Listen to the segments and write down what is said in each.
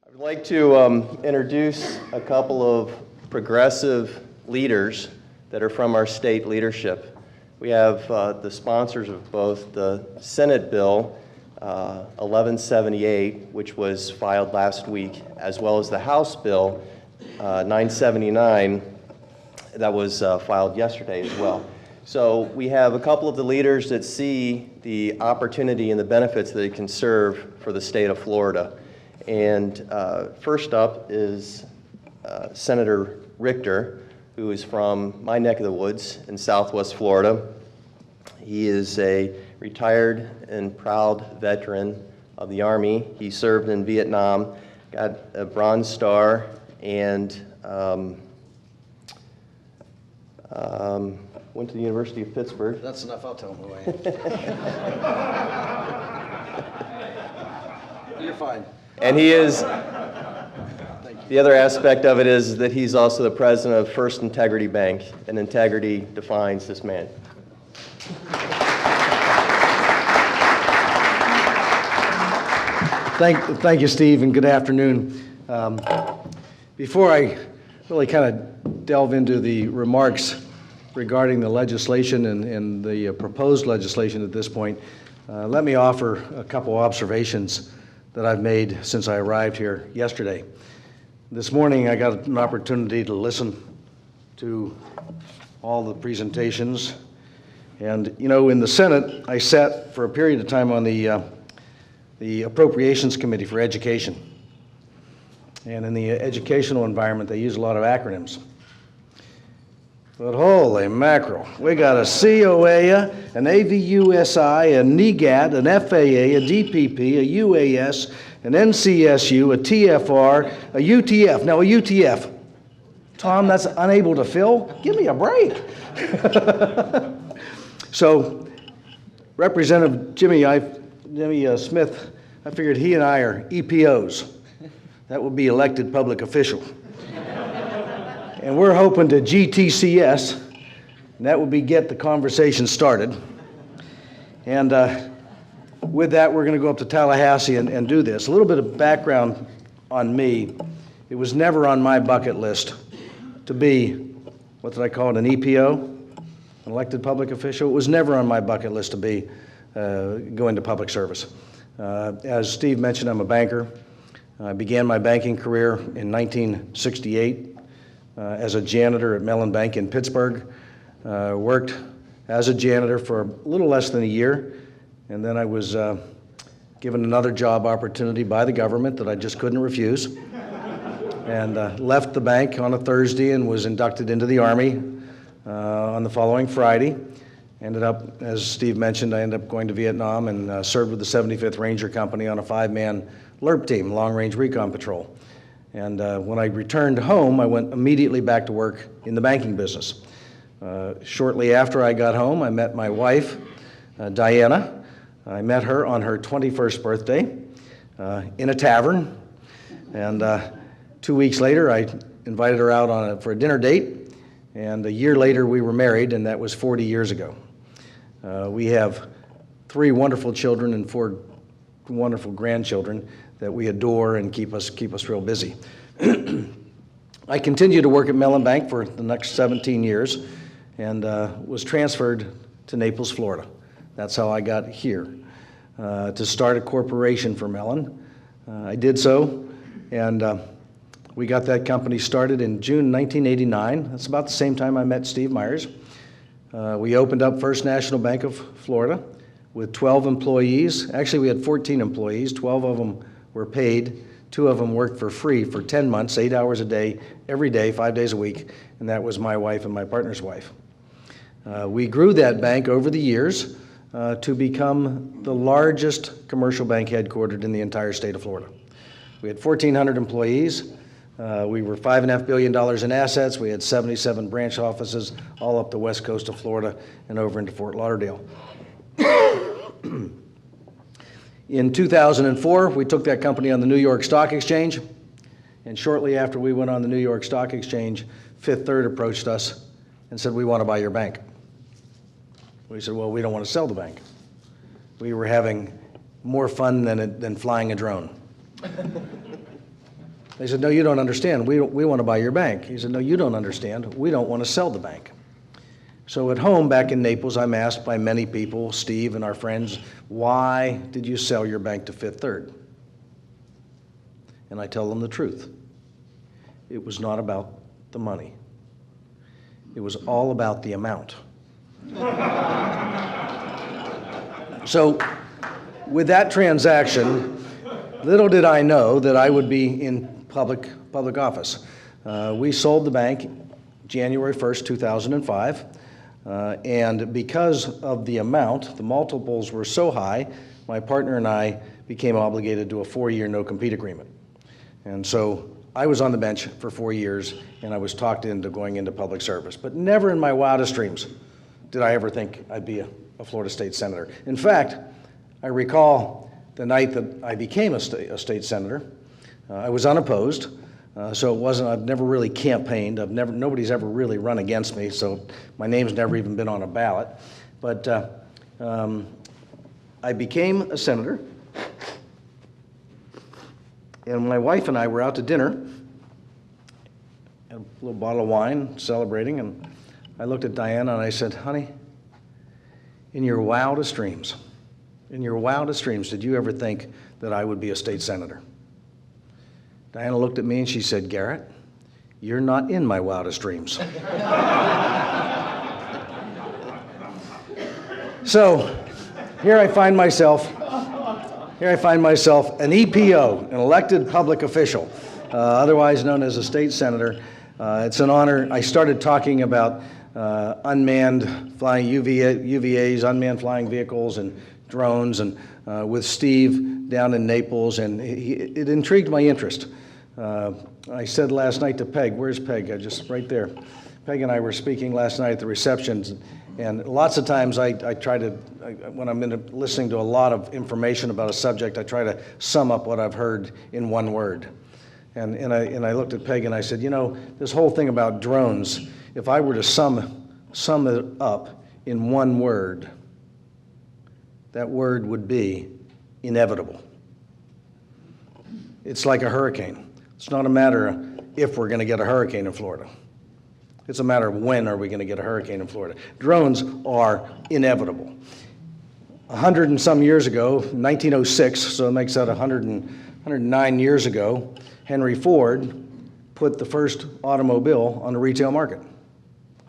I'd like to introduce a couple of progressive leaders that are from our state leadership. We have the sponsors of both the Senate Bill 1178, which was filed last week, as well as the House Bill 979 that was filed yesterday as well. So we have a couple of the leaders that see the opportunity and the benefits that it can serve for the state of Florida. And first up is Senator Richter, who is from my neck of the woods in Southwest Florida. He is a retired and proud veteran of the Army. He served in Vietnam, got a Bronze Star, and went to the University of Pittsburgh. That's enough, I'll tell him who I am. You're fine. And he is, the other aspect of it is that he's also the president of First Integrity Bank, and integrity defines this man. Thank you, Steve, and good afternoon. Before I really kind of delve into the remarks regarding the legislation and the proposed legislation at this point, let me offer a couple observations that I've made since I arrived here yesterday. This morning I got an opportunity to listen to all the presentations, and you know, in the Senate I sat for a period of time on the Appropriations Committee for Education, and in the educational environment they use a lot of acronyms. But holy mackerel, we got a COA, an AUVSI, a NEGAT, an FAA, a DPP, a UAS, an NCSU, a TFR, a UTF. Now a UTF, Tom, that's unable to fill? Give me a break. So Representative Jimmie Smith, I figured he and I are EPOs. That would be elected public official. And we're hoping to GTCS, and that would be get the conversation started. And with that, we're going to go up to Tallahassee and do this. A little bit of background on me. It was never on my bucket list to be, what did I call it, an EPO, an elected public official. It was never on my bucket list to be going to public service. As Steve mentioned, I'm a banker. I began my banking career in 1968. As a janitor at Mellon Bank in Pittsburgh. Worked as a janitor for a little less than a year, and then I was given another job opportunity by the government that I just couldn't refuse, and left the bank on a Thursday and was inducted into the Army on the following Friday. Ended up, as Steve mentioned, I ended up going to Vietnam and served with the 75th Ranger Company on a 5-man LRP team, Long Range Recon Patrol. And when I returned home, I went immediately back to work in the banking business. Shortly after I got home, I met my wife, Diana. I met her on her 21st birthday in a tavern. And 2 weeks later, I invited her out for a dinner date. And a year later, we were married, and that was 40 years ago. We have 3 wonderful children and 4 wonderful grandchildren that we adore and keep us real busy. I continued to work at Mellon Bank for the next 17 years and was transferred to Naples, Florida. That's how I got here, to start a corporation for Mellon. I did so, and we got that company started in June 1989. That's about the same time I met Steve Myers. We opened up First National Bank of Florida with 12 employees. Actually, we had 14 employees. 12 of them were paid. 2 of them worked for free for 10 months, 8 hours a day, every day, 5 days a week, and that was my wife and my partner's wife. We grew that bank over the years to become the largest commercial bank headquartered in the entire state of Florida. We had 1,400 employees. We were $5.5 billion in assets. We had 77 branch offices all up the west coast of Florida and over into Fort Lauderdale. In 2004, we took that company on the New York Stock Exchange, and shortly after we went on the New York Stock Exchange, Fifth Third approached us and said, "We want to buy your bank." We said, "Well, we don't want to sell the bank." We were having more fun than flying a drone. They said, no, you don't understand. We want to buy your bank. He said, no, you don't understand. We don't want to sell the bank. So at home back in Naples, I'm asked by many people, Steve and our friends, why did you sell your bank to Fifth Third? And I tell them the truth. It was not about the money. It was all about the amount. So with that transaction, little did I know that I would be in public office. We sold the bank January 1st, 2005, and because of the amount, the multiples were so high, my partner and I became obligated to a 4-year no-compete agreement. And so I was on the bench for 4 years, and I was talked into going into public service. But never in my wildest dreams did I ever think I'd be a Florida State Senator. In fact, I recall the night that I became a state senator. I was unopposed, so it wasn't. I've never really campaigned. Nobody's ever really run against me, so my name's never even been on a ballot. But I became a senator, and my wife and I were out to dinner, had a little bottle of wine, celebrating, and I looked at Diana and I said, honey, in your wildest dreams, did you ever think that I would be a state senator? Diana looked at me and she said, Garrett, you're not in my wildest dreams. So here I find myself an EPO, an elected public official, otherwise known as a state senator. It's an honor. I started talking about unmanned flying UVAs, unmanned flying vehicles, and drones, and with Steve down in Naples, and it intrigued my interest. I said last night to Peg, where's Peg? Just right there. Peg and I were speaking last night at the receptions, and lots of times I try to, when I'm listening to a lot of information about a subject, I try to sum up what I've heard in one word. And I looked at Peg and I said, you know, this whole thing about drones, if I were to sum it up in one word, that word would be inevitable. It's like a hurricane. It's not a matter of if we're going to get a hurricane in Florida. It's a matter of when are we going to get a hurricane in Florida. Drones are inevitable. 100 and some years ago, 1906, so it makes that 109 years ago, Henry Ford put the first automobile on the retail market.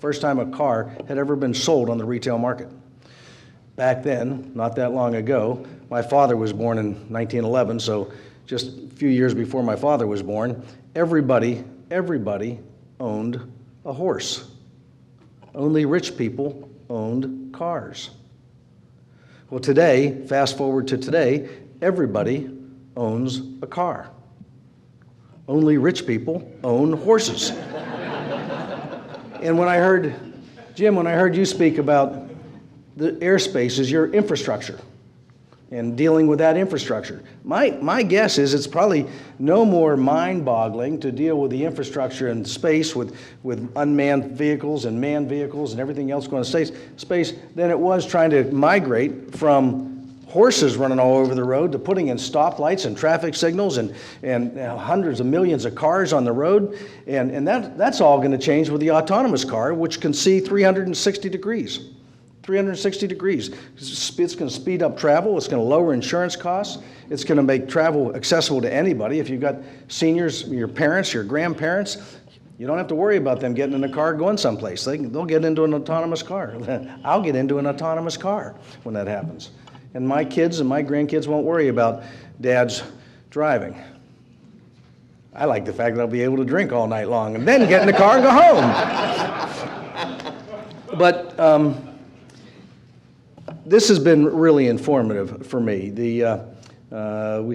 First time a car had ever been sold on the retail market. Back then, not that long ago, my father was born in 1911, so just a few years before my father was born, everybody owned a horse. Only rich people owned cars. Well, today, fast forward to today, everybody owns a car. Only rich people own horses. And when I heard, Jim, when I heard you speak about the airspace as your infrastructure and dealing with that infrastructure, my guess is it's probably no more mind-boggling to deal with the infrastructure in space with unmanned vehicles and manned vehicles and everything else going to space than it was trying to migrate from horses running all over the road to putting in stoplights and traffic signals and hundreds of millions of cars on the road. And that's all going to change with the autonomous car, which can see 360 degrees. 360 degrees. It's going to speed up travel. It's going to lower insurance costs. It's going to make travel accessible to anybody. If you've got seniors, your parents, your grandparents, you don't have to worry about them getting in a car going someplace. They'll get into an autonomous car. I'll get into an autonomous car when that happens. And my kids and my grandkids won't worry about Dad's driving. I like the fact that I'll be able to drink all night long and then get in the car and go home. But this has been really informative for me. We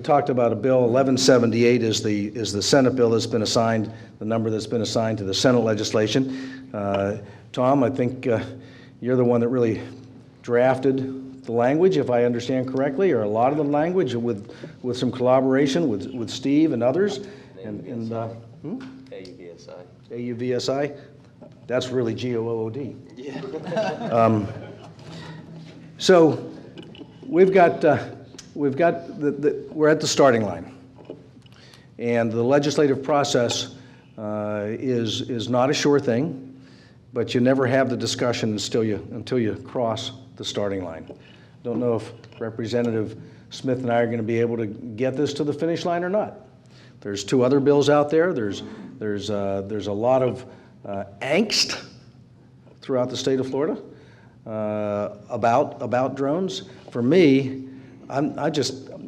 talked about a bill, 1178 is the Senate bill that's been assigned, the number that's been assigned to the Senate legislation. Tom, I think you're the one that really drafted the language, if I understand correctly, or a lot of the language with some collaboration with Steve and others. AUVSI. AUVSI? That's really GOOD. Yeah. So we're at the starting line. And the legislative process is not a sure thing, but you never have the discussion until you cross the starting line. Don't know if Representative Smith and I are going to be able to get this to the finish line or not. There's 2 other bills out there. There's a lot of angst throughout the state of Florida about drones. For me, I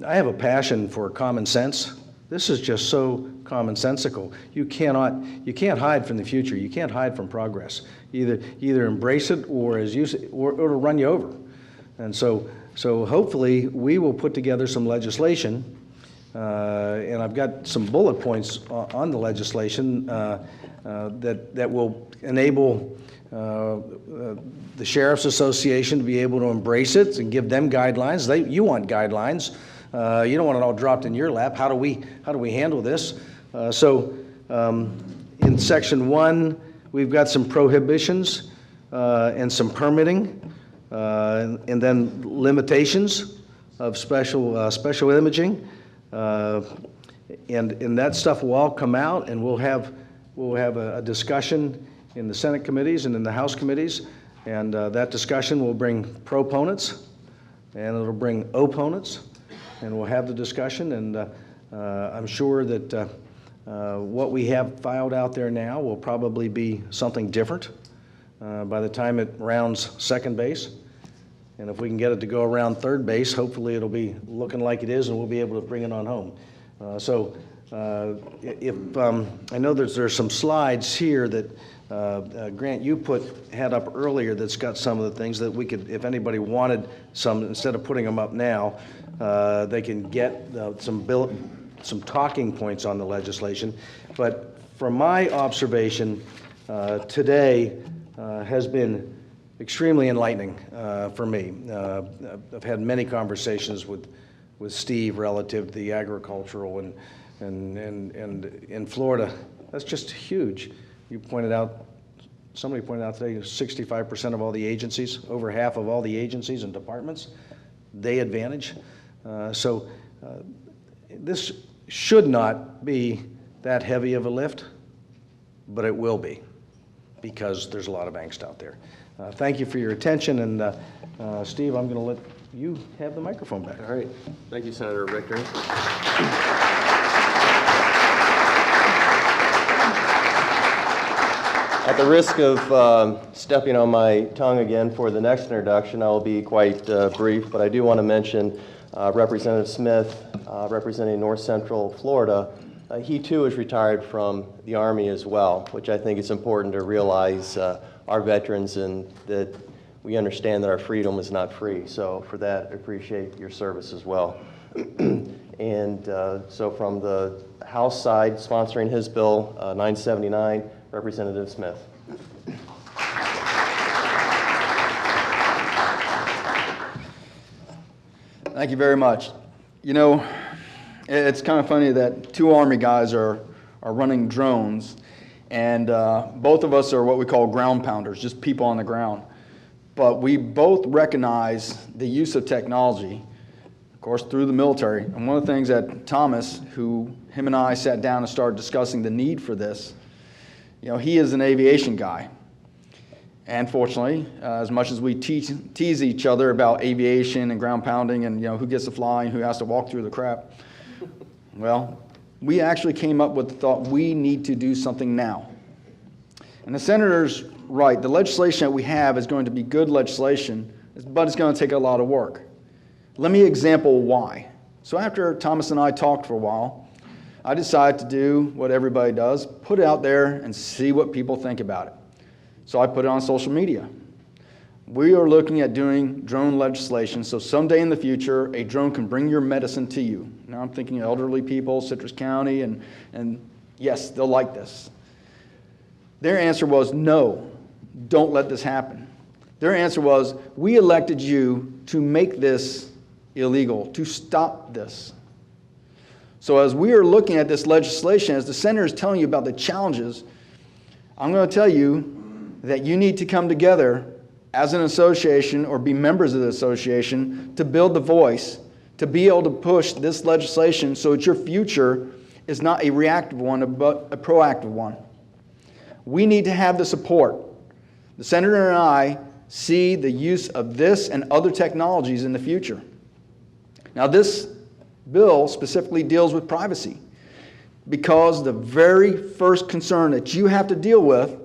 have a passion for common sense. This is just so commonsensical. You can't hide from the future. You can't hide from progress. Either embrace it or it'll run you over. And so hopefully we will put together some legislation, and I've got some bullet points on the legislation that will enable the Sheriff's Association to be able to embrace it and give them guidelines. You want guidelines. You don't want it all dropped in your lap. How do we handle this? In Section 1, we've got some prohibitions and some permitting, and then limitations of special imaging, and that stuff will all come out, and we'll have a discussion in the Senate committees and in the House committees, and that discussion will bring proponents and it'll bring opponents, and we'll have the discussion, and I'm sure that what we have filed out there now will probably be something different by the time it rounds second base. And if we can get it to go around third base, hopefully it'll be looking like it is, and we'll be able to bring it on home. I know there's some slides here that Grant, you had up earlier that's got some of the things that we could, if anybody wanted some, instead of putting them up now, they can get some talking points on the legislation. But from my observation, today has been extremely enlightening for me. I've had many conversations with Steve relative to the agricultural and in Florida. That's just huge. Somebody pointed out today, 65% of all the agencies, over half of all the agencies and departments, they advantage. This should not be that heavy of a lift, but it will be, because there's a lot of angst out there. Thank you for your attention, and Steve, I'm going to let you have the microphone back. All right. Thank you, Senator Richter. At the risk of stepping on my tongue again for the next introduction, I will be quite brief, but I do want to mention Representative Smith, representing North Central Florida. He too is retired from the Army as well, which I think is important to realize our veterans, and that we understand that our freedom is not free. So for that, I appreciate your service as well. And so from the House side, sponsoring his bill, 979, Representative Smith. Thank you very much. You know, it's kind of funny that 2 Army guys are running drones, and both of us are what we call ground pounders, just people on the ground. But we both recognize the use of technology, of course, through the military. And one of the things that Thomas, him and I sat down and started discussing the need for this, you know, he is an aviation guy. And fortunately, as much as we tease each other about aviation and ground pounding and, you know, who gets to fly and who has to walk through the crap, well, we actually came up with the thought we need to do something now. And the senator's right. The legislation that we have is going to be good legislation, but it's going to take a lot of work. Let me example why. So after Thomas and I talked for a while, I decided to do what everybody does, put it out there and see what people think about it. So I put it on social media. We are looking at doing drone legislation, so someday in the future, a drone can bring your medicine to you. Now I'm thinking elderly people, Citrus County, and yes, they'll like this. Their answer was, no, don't let this happen. Their answer was, we elected you to make this illegal, to stop this. So as we are looking at this legislation, as the senator is telling you about the challenges, I'm going to tell you that you need to come together as an association or be members of the association to build the voice, to be able to push this legislation so that your future is not a reactive one, but a proactive one. We need to have the support. The Senator and I see the use of this and other technologies in the future. Now, this bill specifically deals with privacy because the very first concern that you have to deal with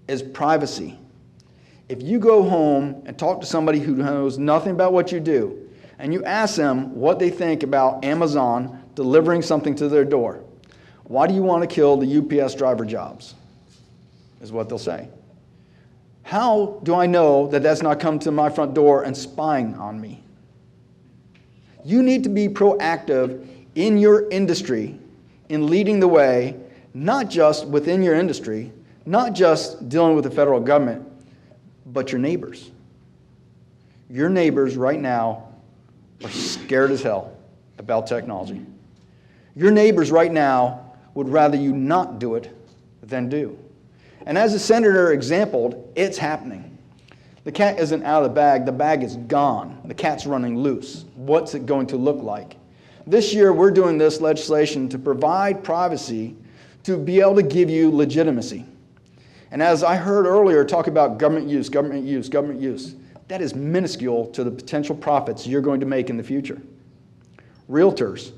is privacy. If you go home and talk to somebody who knows nothing about what you do, and you ask them what they think about Amazon delivering something to their door, why do you want to kill the UPS driver jobs? Is what they'll say. How do I know that that's not come to my front door and spying on me? You need to be proactive in your industry in leading the way, not just within your industry, not just dealing with the federal government, but your neighbors. Your neighbors right now are scared as hell about technology. Your neighbors right now would rather you not do it than do. And as the senator exampled, it's happening. The cat isn't out of the bag is gone. The cat's running loose. What's it going to look like? This year, we're doing this legislation to provide privacy to be able to give you legitimacy. And as I heard earlier talk about government use, that is minuscule to the potential profits you're going to make in the future. Realtors.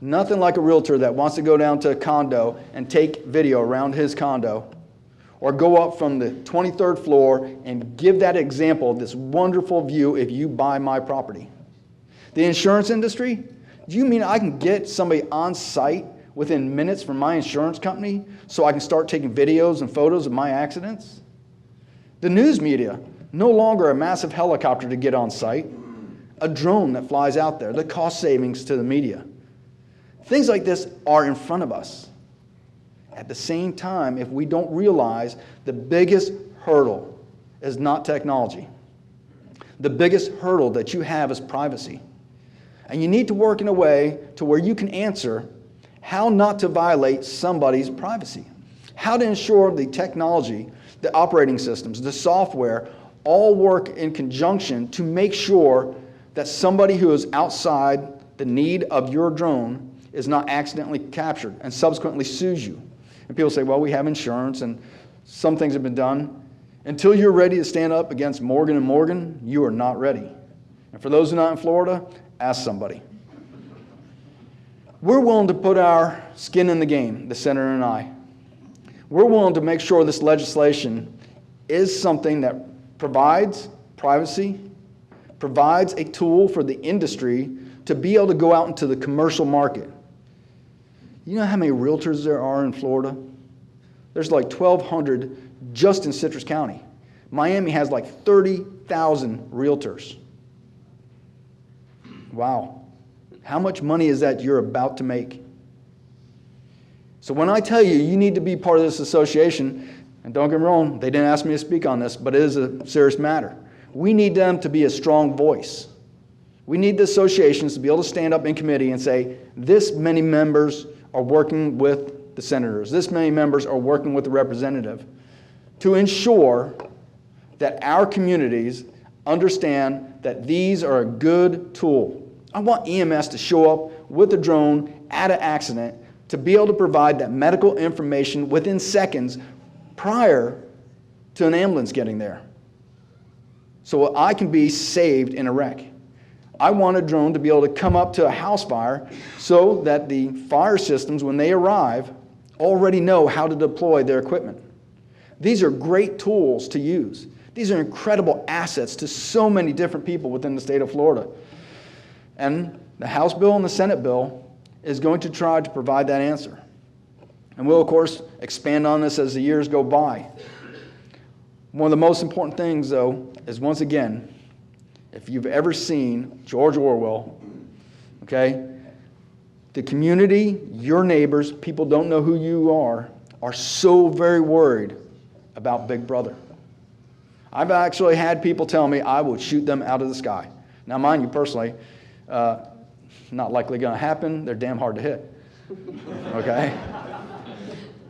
Nothing like a realtor that wants to go down to a condo and take video around his condo, or go up from the 23rd floor and give that example, this wonderful view if you buy my property. The insurance industry, do you mean I can get somebody on site within minutes from my insurance company so I can start taking videos and photos of my accidents? The news media, no longer a massive helicopter to get on site, a drone that flies out there, the cost savings to the media. Things like this are in front of us. At the same time, if we don't realize the biggest hurdle is not technology. The biggest hurdle that you have is privacy. And you need to work in a way to where you can answer how not to violate somebody's privacy. How to ensure the technology, the operating systems, the software all work in conjunction to make sure that somebody who is outside the need of your drone is not accidentally captured and subsequently sues you. And people say, well, we have insurance and some things have been done. Until you're ready to stand up against Morgan & Morgan, you are not ready. And for those who are not in Florida, ask somebody. We're willing to put our skin in the game, the senator and I. We're willing to make sure this legislation is something that provides privacy, provides a tool for the industry to be able to go out into the commercial market. You know how many realtors there are in Florida? There's like 1,200 just in Citrus County. Miami has like 30,000 realtors. Wow. How much money is that you're about to make? So when I tell you, you need to be part of this association, and don't get me wrong, they didn't ask me to speak on this, but it is a serious matter. We need them to be a strong voice. We need the associations to be able to stand up in committee and say, this many members are working with the senators. This many members are working with the representative to ensure that our communities understand that these are a good tool. I want EMS to show up with a drone at an accident to be able to provide that medical information within seconds prior to an ambulance getting there, so I can be saved in a wreck. I want a drone to be able to come up to a house fire so that the fire systems, when they arrive, already know how to deploy their equipment. These are great tools to use. These are incredible assets to so many different people within the state of Florida. And the House bill and the Senate bill is going to try to provide that answer. And we'll, of course, expand on this as the years go by. One of the most important things, though, is once again, if you've ever seen George Orwell, okay, the community, your neighbors, people don't know who you are so very worried about Big Brother. I've actually had people tell me I would shoot them out of the sky. Now, mind you, personally, not likely going to happen. They're damn hard to hit, okay?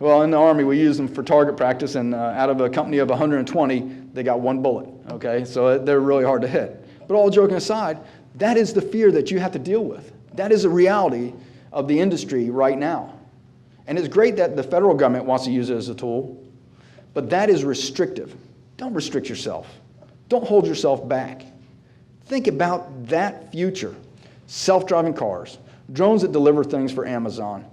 Well, in the Army, we use them for target practice, and out of a company of 120, they got one bullet, okay? So they're really hard to hit. But all joking aside, that is the fear that you have to deal with. That is a reality of the industry right now. And it's great that the federal government wants to use it as a tool, but that is restrictive. Don't restrict yourself. Don't hold yourself back. Think about that future. Self-driving cars, drones that deliver things for Amazon,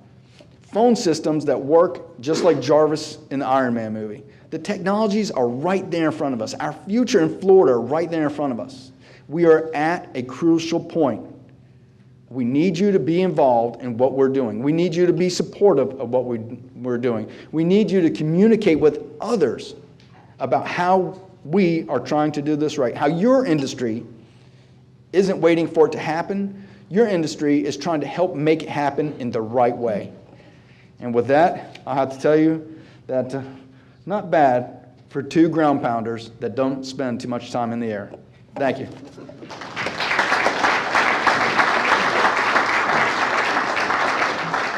phone systems that work just like Jarvis in the Iron Man movie. The technologies are right there in front of us. Our future in Florida are right there in front of us. We are at a crucial point. We need you to be involved in what we're doing. We need you to be supportive of what we're doing. We need you to communicate with others about how we are trying to do this right, how your industry isn't waiting for it to happen. Your industry is trying to help make it happen in the right way. And with that, I have to tell you that not bad for two ground pounders that don't spend too much time in the air. Thank you.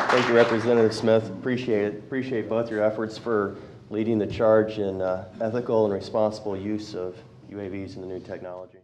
Thank you, Representative Smith. Appreciate it. Appreciate both your efforts for leading the charge in ethical and responsible use of UAVs and the new technology.